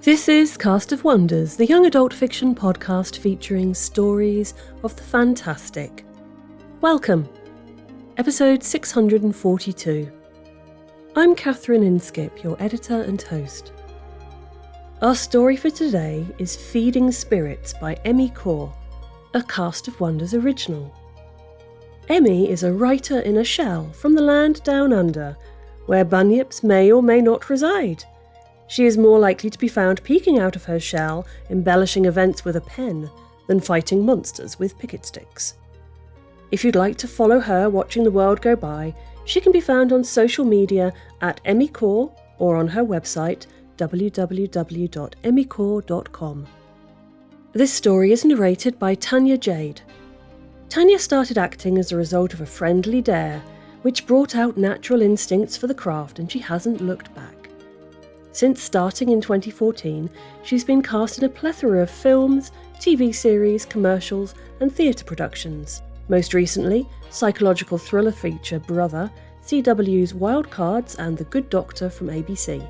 This is Cast of Wonders, the young adult fiction podcast featuring stories of the fantastic. Welcome, episode 642. I'm Catherine Inskip, your editor and host. Our story for today is Feeding Spirits by Emmy Core, a Cast of Wonders original. Emmy is a writer in a shell from the land down under, where bunyips may or may not reside. She is more likely to be found peeking out of her shell, embellishing events with a pen, than fighting monsters with picket sticks. If you'd like to follow her watching the world go by, she can be found on social media at EmmyCore or on her website www.emmycore.com. This story is narrated by Tanya Jade. Tanya started acting as a result of a friendly dare, which brought out natural instincts for the craft, and she hasn't looked back. Since starting in 2014, she's been cast in a plethora of films, TV series, commercials, and theatre productions. Most recently, psychological thriller feature Brother, CW's Wild Cards, and The Good Doctor from ABC.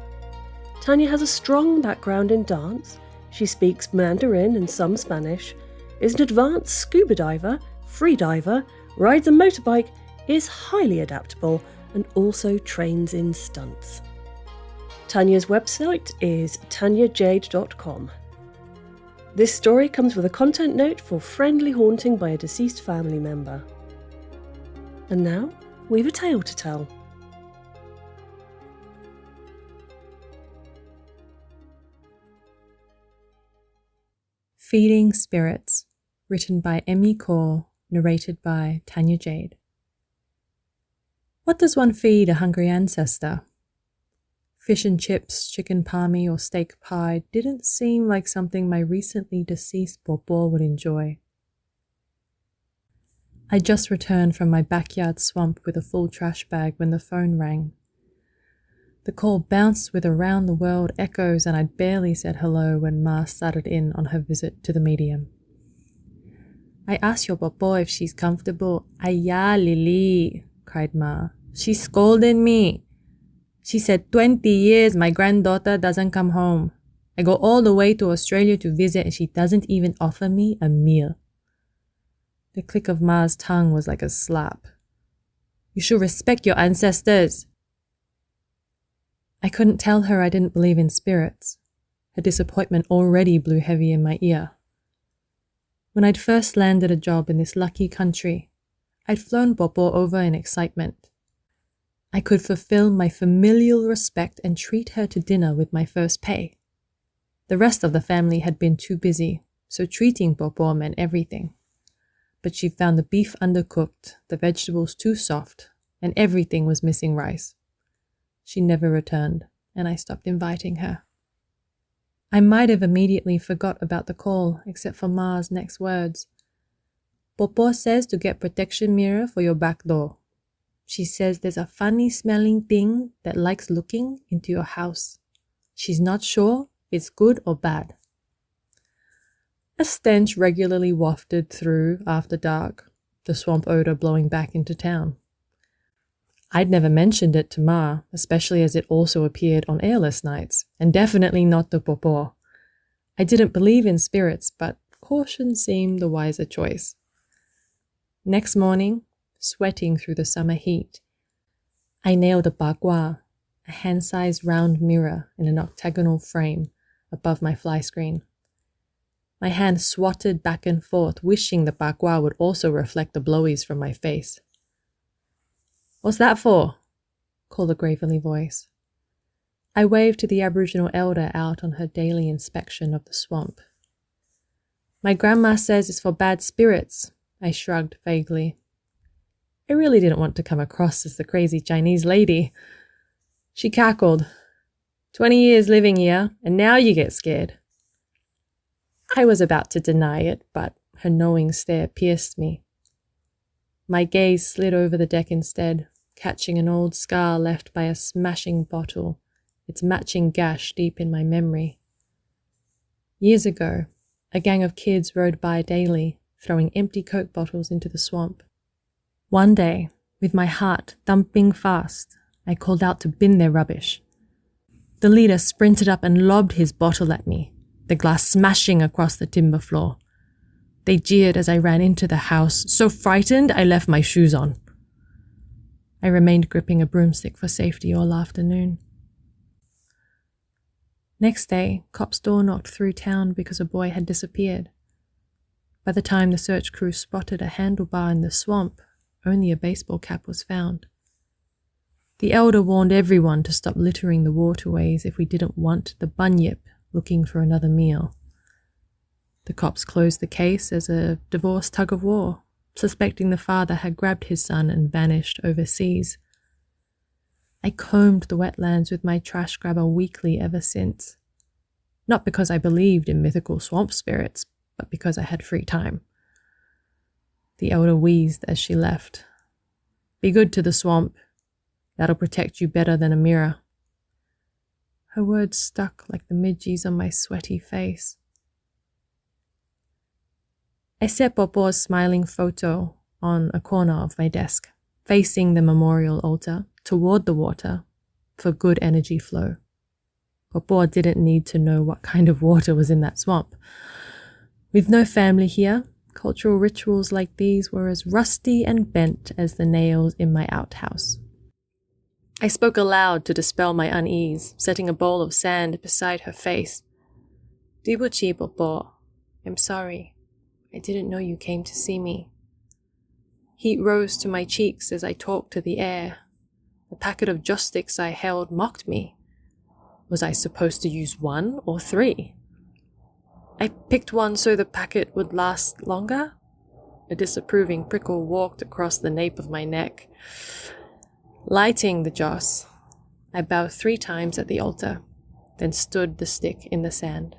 Tanya has a strong background in dance, she speaks Mandarin and some Spanish, is an advanced scuba diver, free diver, rides a motorbike, is highly adaptable, and also trains in stunts. Tanya's website is tanyajade.com. This story comes with a content note for friendly haunting by a deceased family member. And now, we've a tale to tell. Feeding Spirits, written by Emmy Core, narrated by Tanya Jade. What does one feed a hungry ancestor? Fish and chips, chicken palmy, or steak pie didn't seem like something my recently deceased Bobo would enjoy. I just returned from my backyard swamp with a full trash bag when the phone rang. The call bounced with around-the-world echoes, and I'd barely said hello when Ma started in on her visit to the medium. I asked your Bobo if she's comfortable. Ayah, Lily, cried Ma. She scolded me. She said 20 years my granddaughter doesn't come home. I go all the way to Australia to visit and she doesn't even offer me a meal. The click of Ma's tongue was like a slap. You should respect your ancestors. I couldn't tell her I didn't believe in spirits. Her disappointment already blew heavy in my ear. When I'd first landed a job in this lucky country, I'd flown Bobo over in excitement. I could fulfill my familial respect and treat her to dinner with my first pay. The rest of the family had been too busy, so treating Bobo meant everything. But she found the beef undercooked, the vegetables too soft, and everything was missing rice. She never returned, and I stopped inviting her. I might have immediately forgot about the call, except for Ma's next words. Bobo says to get protection mirror for your back door. She says there's a funny smelling thing that likes looking into your house. She's not sure if it's good or bad. A stench regularly wafted through after dark, the swamp odor blowing back into town. I'd never mentioned it to Ma, especially as it also appeared on airless nights, and definitely not to Bobo. I didn't believe in spirits, but caution seemed the wiser choice. Next morning, sweating through the summer heat, I nailed a bagua, a hand-sized round mirror in an octagonal frame above my fly screen. My hand swatted back and forth, wishing the bagua would also reflect the blowies from my face. What's that for? Called a gravelly voice. I waved to the Aboriginal elder out on her daily inspection of the swamp. My grandma says it's for bad spirits, I shrugged vaguely. I really didn't want to come across as the crazy Chinese lady. She cackled. 20 years living here, and now you get scared. I was about to deny it, but her knowing stare pierced me. My gaze slid over the deck instead, catching an old scar left by a smashing bottle, its matching gash deep in my memory. Years ago, a gang of kids rode by daily, throwing empty Coke bottles into the swamp. One day, with my heart thumping fast, I called out to bin their rubbish. The leader sprinted up and lobbed his bottle at me, the glass smashing across the timber floor. They jeered as I ran into the house, so frightened I left my shoes on. I remained gripping a broomstick for safety all afternoon. Next day, cops door knocked through town because a boy had disappeared. By the time the search crew spotted a handlebar in the swamp, only a baseball cap was found. The elder warned everyone to stop littering the waterways if we didn't want the bunyip looking for another meal. The cops closed the case as a divorce tug-of-war, suspecting the father had grabbed his son and vanished overseas. I combed the wetlands with my trash grabber weekly ever since. Not because I believed in mythical swamp spirits, but because I had free time. The elder wheezed as she left. "Be good to the swamp. That'll protect you better than a mirror." Her words stuck like the midges on my sweaty face. I set Popo's smiling photo on a corner of my desk, facing the memorial altar, toward the water, for good energy flow. Popo didn't need to know what kind of water was in that swamp. With no family here, cultural rituals like these were as rusty and bent as the nails in my outhouse. I spoke aloud to dispel my unease, setting a bowl of sand beside her face. "Dibuchi, Popo. I'm sorry. I didn't know you came to see me." Heat rose to my cheeks as I talked to the air. The packet of joss sticks I held mocked me. Was I supposed to use 1 or 3? I picked one so the packet would last longer. A disapproving prickle walked across the nape of my neck. Lighting the joss, I bowed 3 times at the altar, then stood the stick in the sand.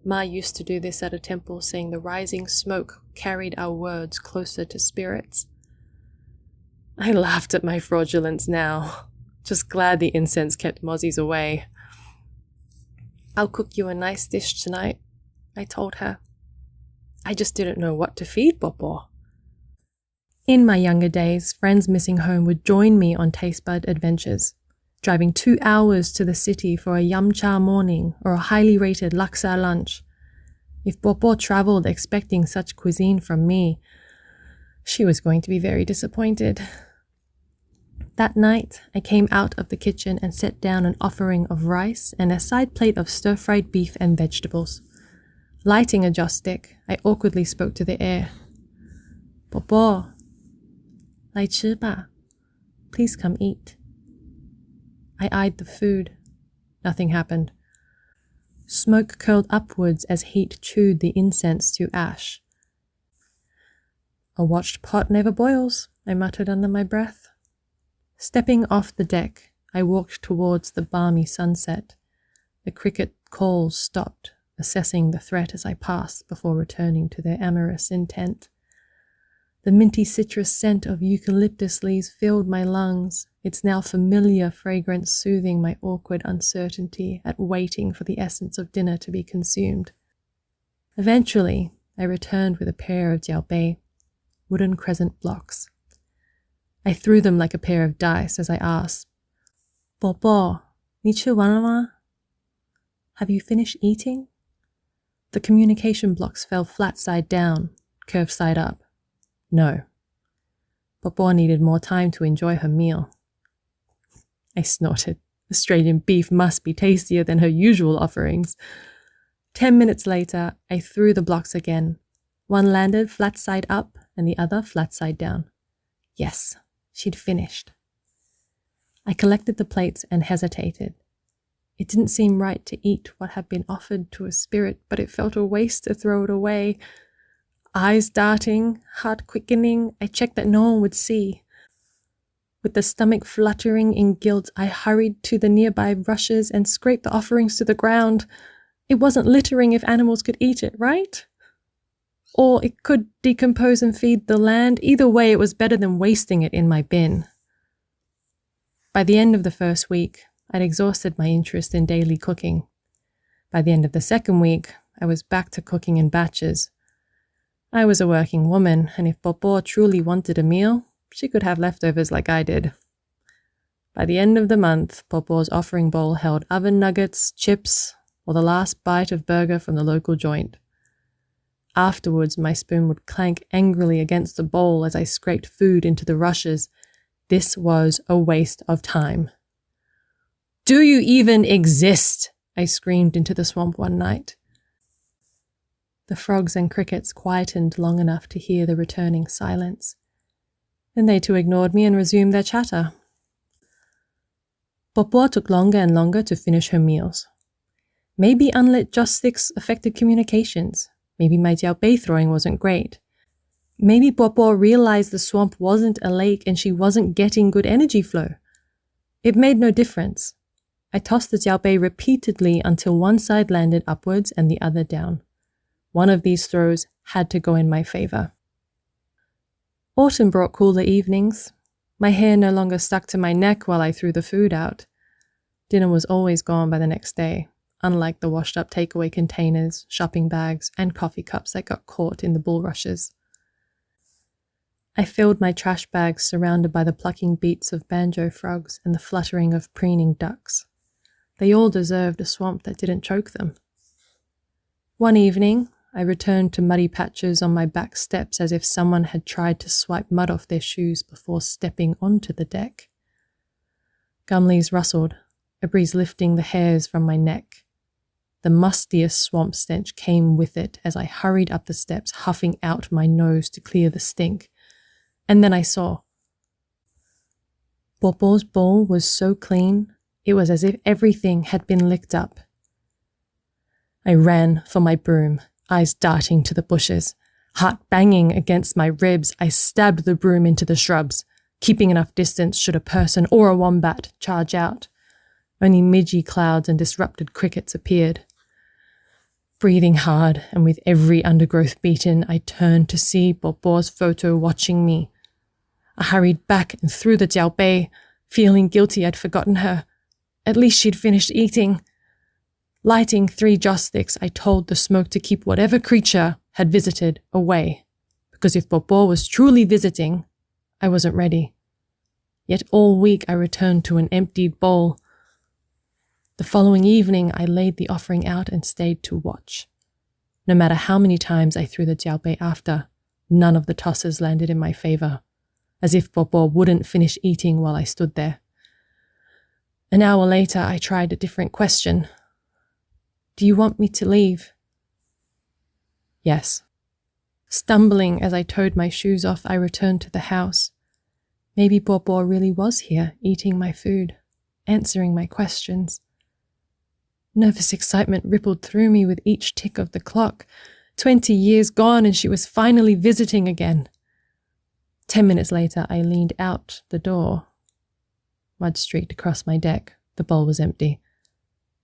Ma used to do this at a temple, saying the rising smoke carried our words closer to spirits. I laughed at my fraudulence now, just glad the incense kept mozzies away. "I'll cook you a nice dish tonight," I told her. I just didn't know what to feed Popo. In my younger days, friends missing home would join me on taste bud adventures, driving 2 hours to the city for a yum cha morning or a highly rated laksa lunch. If Popo traveled expecting such cuisine from me, she was going to be very disappointed. That night, I came out of the kitchen and set down an offering of rice and a side plate of stir-fried beef and vegetables. Lighting a joss stick, I awkwardly spoke to the air. "Popo, 来吃吧. Please come eat." I eyed the food. Nothing happened. Smoke curled upwards as heat chewed the incense to ash. "A watched pot never boils," I muttered under my breath. Stepping off the deck, I walked towards the balmy sunset. The cricket calls stopped, assessing the threat as I passed before returning to their amorous intent. The minty citrus scent of eucalyptus leaves filled my lungs, its now familiar fragrance soothing my awkward uncertainty at waiting for the essence of dinner to be consumed. Eventually, I returned with a pair of jiaobei, wooden crescent blocks. I threw them like a pair of dice as I asked, "Popo, 你吃完了吗? Have you finished eating?" The communication blocks fell flat side down, curved side up. No. Popo needed more time to enjoy her meal. I snorted. Australian beef must be tastier than her usual offerings. 10 minutes later, I threw the blocks again. One landed flat side up and the other flat side down. Yes, she'd finished. I collected the plates and hesitated. It didn't seem right to eat what had been offered to a spirit, but it felt a waste to throw it away. Eyes darting, heart quickening, I checked that no one would see. With the stomach fluttering in guilt, I hurried to the nearby rushes and scraped the offerings to the ground. It wasn't littering if animals could eat it, right? Or it could decompose and feed the land. Either way, it was better than wasting it in my bin. By the end of the first week, I'd exhausted my interest in daily cooking. By the end of the second week, I was back to cooking in batches. I was a working woman, and if Popo truly wanted a meal, she could have leftovers like I did. By the end of the month, Popo's offering bowl held oven nuggets, chips, or the last bite of burger from the local joint. Afterwards, my spoon would clank angrily against the bowl as I scraped food into the rushes. This was a waste of time. "Do you even exist?" I screamed into the swamp one night. The frogs and crickets quietened long enough to hear the returning silence. Then they too ignored me and resumed their chatter. Popo took longer and longer to finish her meals. Maybe unlit joss sticks affected communications. Maybe my jiaobei throwing wasn't great. Maybe Popo realized the swamp wasn't a lake and she wasn't getting good energy flow. It made no difference. I tossed the jiaobei repeatedly until one side landed upwards and the other down. One of these throws had to go in my favor. Autumn brought cooler evenings. My hair no longer stuck to my neck while I threw the food out. Dinner was always gone by the next day, unlike the washed-up takeaway containers, shopping bags, and coffee cups that got caught in the bulrushes. I filled my trash bags surrounded by the plucking beats of banjo frogs and the fluttering of preening ducks. They all deserved a swamp that didn't choke them. One evening, I returned to muddy patches on my back steps as if someone had tried to swipe mud off their shoes before stepping onto the deck. Gum leaves rustled, a breeze lifting the hairs from my neck. The mustiest swamp stench came with it as I hurried up the steps, huffing out my nose to clear the stink. And then I saw. Popo's bowl was so clean, it was as if everything had been licked up. I ran for my broom, eyes darting to the bushes. Heart banging against my ribs, I stabbed the broom into the shrubs, keeping enough distance should a person or a wombat charge out. Only midgy clouds and disrupted crickets appeared. Breathing hard and with every undergrowth beaten, I turned to see Popo's photo watching me. I hurried back and threw the jiaobei, feeling guilty I'd forgotten her. At least she'd finished eating. Lighting 3 joss sticks, I told the smoke to keep whatever creature had visited away, because if Popo was truly visiting, I wasn't ready. Yet all week I returned to an emptied bowl. The following evening, I laid the offering out and stayed to watch. No matter how many times I threw the jiaobei after, none of the tosses landed in my favor, as if Popo wouldn't finish eating while I stood there. An hour later, I tried a different question. "Do you want me to leave?" Yes. Stumbling as I towed my shoes off, I returned to the house. Maybe Popo really was here, eating my food, answering my questions. Nervous excitement rippled through me with each tick of the clock. 20 years gone and she was finally visiting again. 10 minutes later, I leaned out the door. Mud streaked across my deck. The bowl was empty.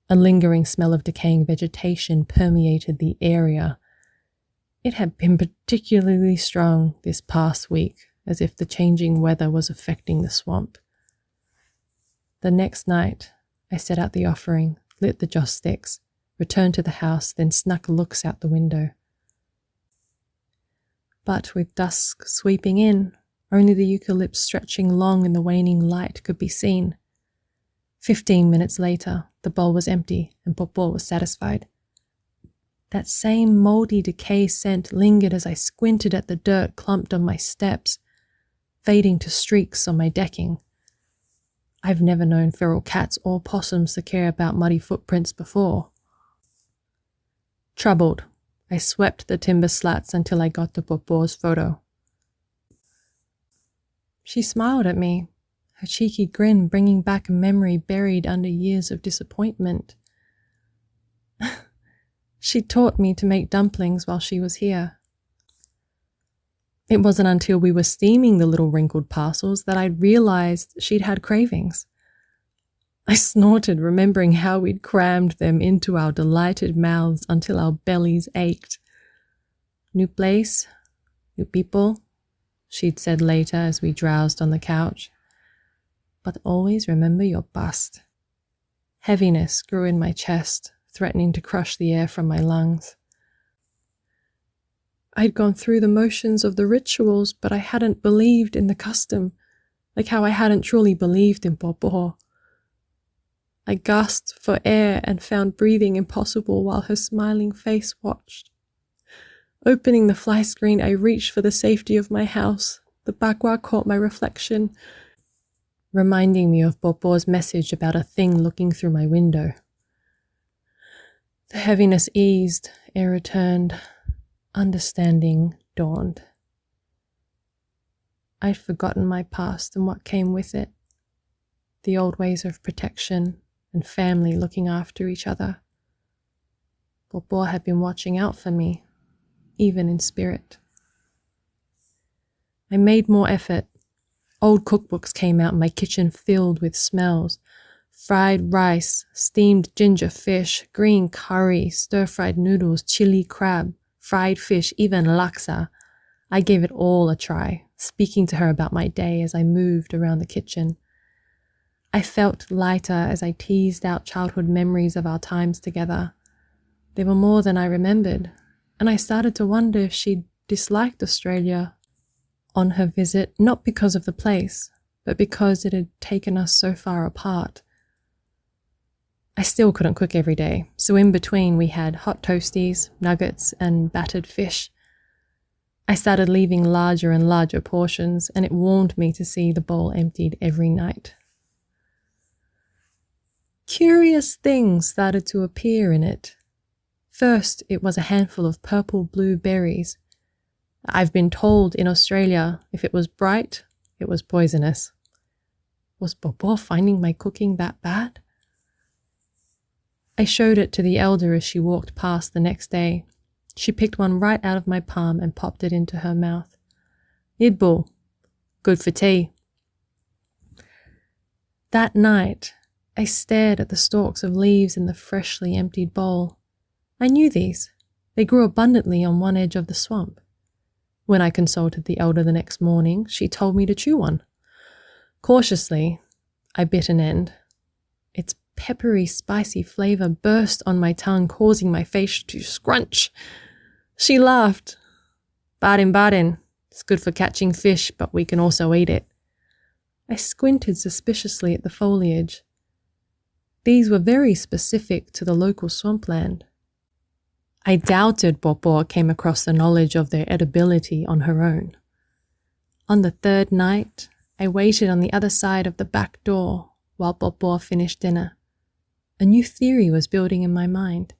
A lingering smell of decaying vegetation permeated the area. It had been particularly strong this past week, as if the changing weather was affecting the swamp. The next night, I set out the offering, lit the joss sticks, returned to the house, then snuck looks out the window. But with dusk sweeping in, only the eucalypts stretching long in the waning light could be seen. 15 minutes later, the bowl was empty and Popo was satisfied. That same mouldy decay scent lingered as I squinted at the dirt clumped on my steps, fading to streaks on my decking. I've never known feral cats or possums to care about muddy footprints before. Troubled, I swept the timber slats until I got to Popo's photo. She smiled at me, her cheeky grin bringing back a memory buried under years of disappointment. She taught me to make dumplings while she was here. It wasn't until we were steaming the little wrinkled parcels that I'd realized she'd had cravings. I snorted, remembering how we'd crammed them into our delighted mouths until our bellies ached. "New place, new people," she'd said later as we drowsed on the couch. "But always remember your bust." Heaviness grew in my chest, threatening to crush the air from my lungs. I'd gone through the motions of the rituals, but I hadn't believed in the custom. like how I hadn't truly believed in Bobo. I gasped for air and found breathing impossible while her smiling face watched. Opening the fly screen, I reached for the safety of my house. The bagua caught my reflection, reminding me of Bobo's message about a thing looking through my window. The heaviness eased, air returned, understanding dawned. I'd forgotten my past and what came with it, the old ways of protection and family looking after each other. Bobo had been watching out for me, even in spirit. I made more effort. Old cookbooks came out in my kitchen filled with smells. Fried rice, steamed ginger fish, green curry, stir-fried noodles, chili crab, fried fish, even laksa. I gave it all a try, speaking to her about my day as I moved around the kitchen. I felt lighter as I teased out childhood memories of our times together. They were more than I remembered, and I started to wonder if she'd disliked Australia on her visit, not because of the place, but because it had taken us so far apart. I still couldn't cook every day, so in between we had hot toasties, nuggets, and battered fish. I started leaving larger and larger portions, and it warmed me to see the bowl emptied every night. Curious things started to appear in it. First, it was a handful of purple-blue berries. I've been told in Australia, if it was bright, it was poisonous. Was Bobo finding my cooking that bad? I showed it to the elder as she walked past the next day. She picked one right out of my palm and popped it into her mouth. Idbul, good for tea. That night, I stared at the stalks of leaves in the freshly emptied bowl. I knew these. They grew abundantly on one edge of the swamp. When I consulted the elder the next morning, she told me to chew one. Cautiously, I bit an end. Its peppery, spicy flavor burst on my tongue, causing my face to scrunch. She laughed. Barin, it's good for catching fish, but we can also eat it. I squinted suspiciously at the foliage. These were very specific to the local swampland. I doubted Bobo came across the knowledge of their edibility on her own. On the third night, I waited on the other side of the back door while Bobo finished dinner. A new theory was building in my mind.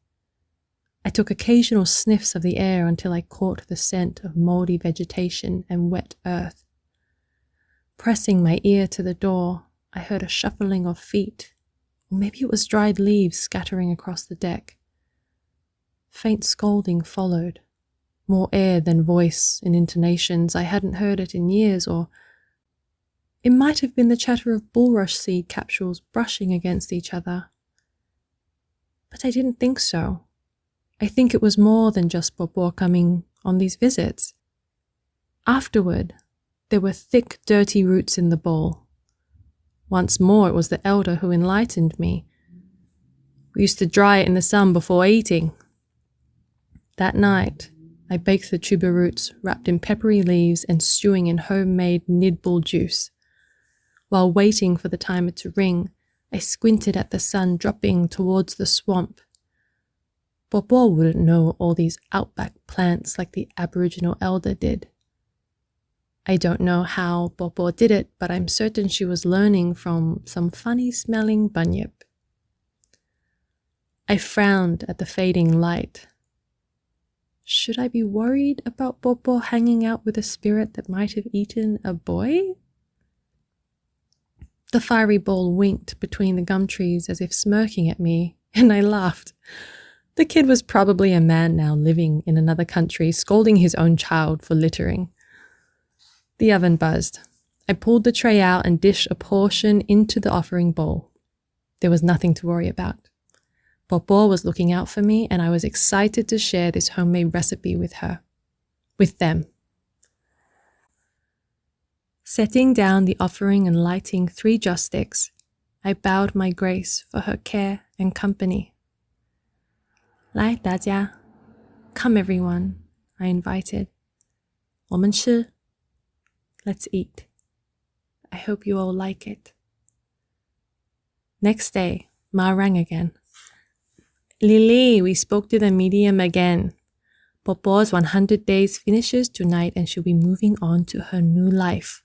I took occasional sniffs of the air until I caught the scent of mouldy vegetation and wet earth. Pressing my ear to the door, I heard a shuffling of feet, or maybe it was dried leaves scattering across the deck. Faint scolding followed, more air than voice in intonations. I hadn't heard it in years, or it might have been the chatter of bulrush seed capsules brushing against each other. But I didn't think so. I think it was more than just Bobo coming on these visits. Afterward, there were thick, dirty roots in the bowl. Once more, it was the elder who enlightened me. We used to dry it in the sun before eating. That night, I baked the tuber roots wrapped in peppery leaves and stewing in homemade nidbul juice. While waiting for the timer to ring, I squinted at the sun dropping towards the swamp. Bobo wouldn't know all these outback plants like the Aboriginal elder did. I don't know how Bobo did it, but I'm certain she was learning from some funny-smelling bunyip. I frowned at the fading light. Should I be worried about Bobo hanging out with a spirit that might have eaten a boy? The fiery ball winked between the gum trees as if smirking at me, and I laughed. The kid was probably a man now living in another country, scolding his own child for littering. The oven buzzed. I pulled the tray out and dished a portion into the offering bowl. There was nothing to worry about. Bobo was looking out for me, and I was excited to share this homemade recipe with her. With them. Setting down the offering and lighting 3 joss sticks, I bowed my grace for her care and company. 来，大家, come everyone, I invited. 我们吃. Let's eat. I hope you all like it. Next day, Ma rang again. Lily, we spoke to the medium again. Popo's 100 days finishes tonight and she'll be moving on to her new life.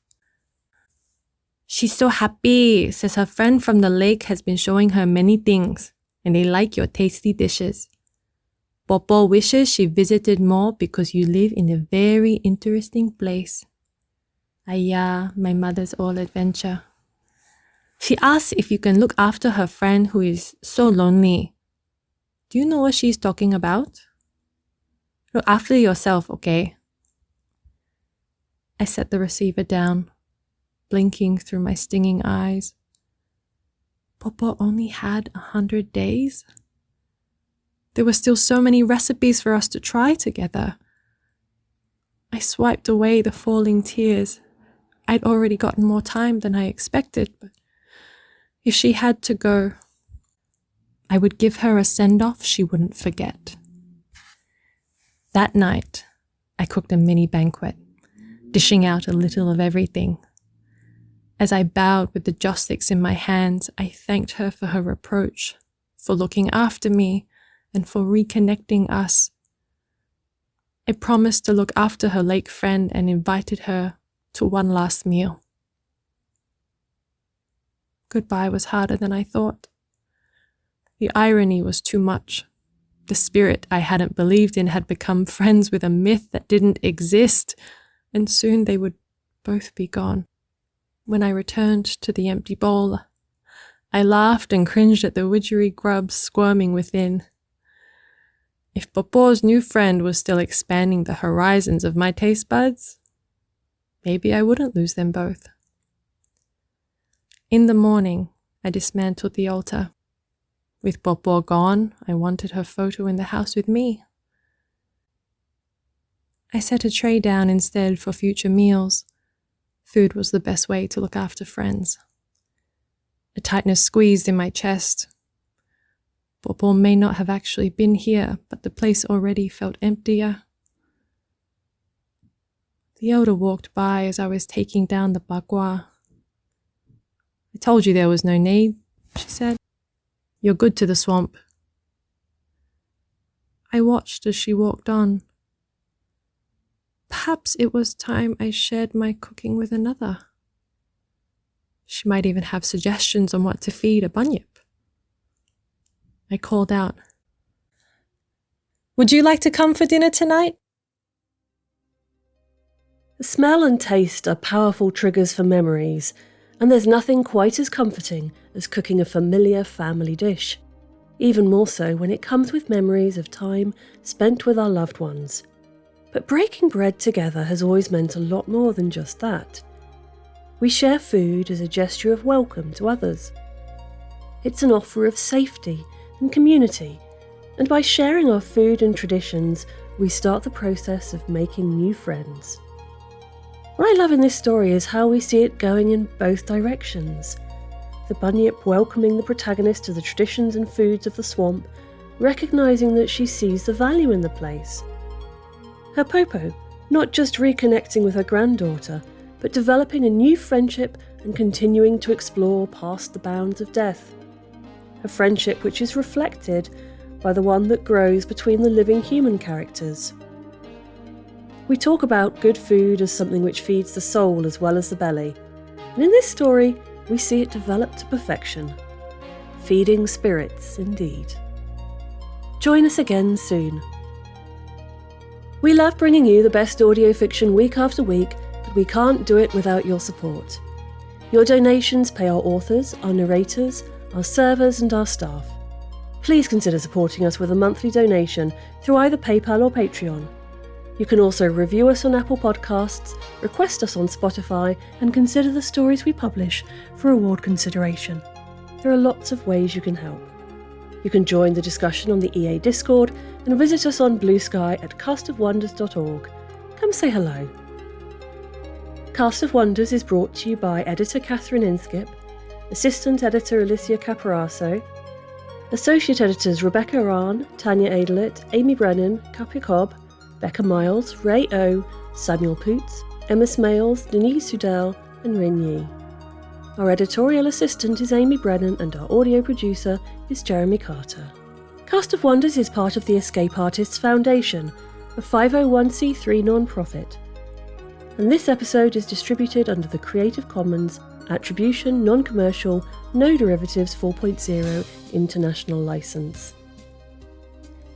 She's so happy, says her friend from the lake has been showing her many things and they like your tasty dishes. Popo wishes she visited more because you live in a very interesting place. Ayah, my mother's all adventure. She asks if you can look after her friend who is so lonely. Do you know what she's talking about? Look after yourself, okay? I set the receiver down, blinking through my stinging eyes. Popo only had 100 days? There were still so many recipes for us to try together. I swiped away the falling tears. I'd already gotten more time than I expected, but if she had to go, I would give her a send-off she wouldn't forget. That night, I cooked a mini banquet, dishing out a little of everything. As I bowed with the joss sticks in my hands, I thanked her for her approach, for looking after me, and for reconnecting us. I promised to look after her lake friend and invited her to one last meal. Goodbye was harder than I thought. The irony was too much. The spirit I hadn't believed in had become friends with a myth that didn't exist, and soon they would both be gone. When I returned to the empty bowl, I laughed and cringed at the widgery grubs squirming within. If Popo's new friend was still expanding the horizons of my taste buds, maybe I wouldn't lose them both. In the morning, I dismantled the altar. With Popo gone, I wanted her photo in the house with me. I set a tray down instead for future meals. Food was the best way to look after friends. A tightness squeezed in my chest. Popo may not have actually been here, but the place already felt emptier. The elder walked by as I was taking down the bagua. I told you there was no need, she said. You're good to the swamp. I watched as she walked on. Perhaps it was time I shared my cooking with another. She might even have suggestions on what to feed a bunyip. I called out, "Would you like to come for dinner tonight?" The smell and taste are powerful triggers for memories, and there's nothing quite as comforting as cooking a familiar family dish, even more so when it comes with memories of time spent with our loved ones. But breaking bread together has always meant a lot more than just that. We share food as a gesture of welcome to others. It's an offer of safety and community, and by sharing our food and traditions, we start the process of making new friends. What I love in this story is how we see it going in both directions. The bunyip welcoming the protagonist to the traditions and foods of the swamp, recognising that she sees the value in the place. Her Popo, not just reconnecting with her granddaughter, but developing a new friendship and continuing to explore past the bounds of death. A friendship which is reflected by the one that grows between the living human characters. We talk about good food as something which feeds the soul as well as the belly, and in this story we see it develop to perfection. Feeding spirits, indeed. Join us again soon. We love bringing you the best audio fiction week after week, but we can't do it without your support. Your donations pay our authors, our narrators, our servers and our staff. Please consider supporting us with a monthly donation through either PayPal or Patreon. You can also review us on Apple Podcasts, request us on Spotify, and consider the stories we publish for award consideration. There are lots of ways you can help. You can join the discussion on the EA Discord and visit us on Blue Sky at castofwonders.org. Come say hello. Cast of Wonders is brought to you by editor Catherine Inskip, assistant editor Alicia Caparaso, associate editors Rebecca Arn, Tanya Adelit, Amy Brennan, Kapia Cobb, Becca Miles, Ray O, Samuel Poots, Emma Smales, Denise Udell, and Rin Yi. Our editorial assistant is Amy Brennan and our audio producer is Jeremy Carter. Cast of Wonders is part of the Escape Artists Foundation, a 501c3 non-profit. And this episode is distributed under the Creative Commons Attribution, Non-Commercial, No Derivatives 4.0 International License.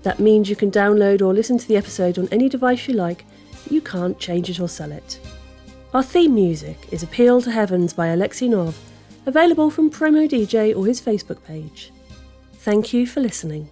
That means you can download or listen to the episode on any device you like, but you can't change it or sell it. Our theme music is Appeal to Heavens by Alexei Nov, available from Promo DJ or his Facebook page. Thank you for listening.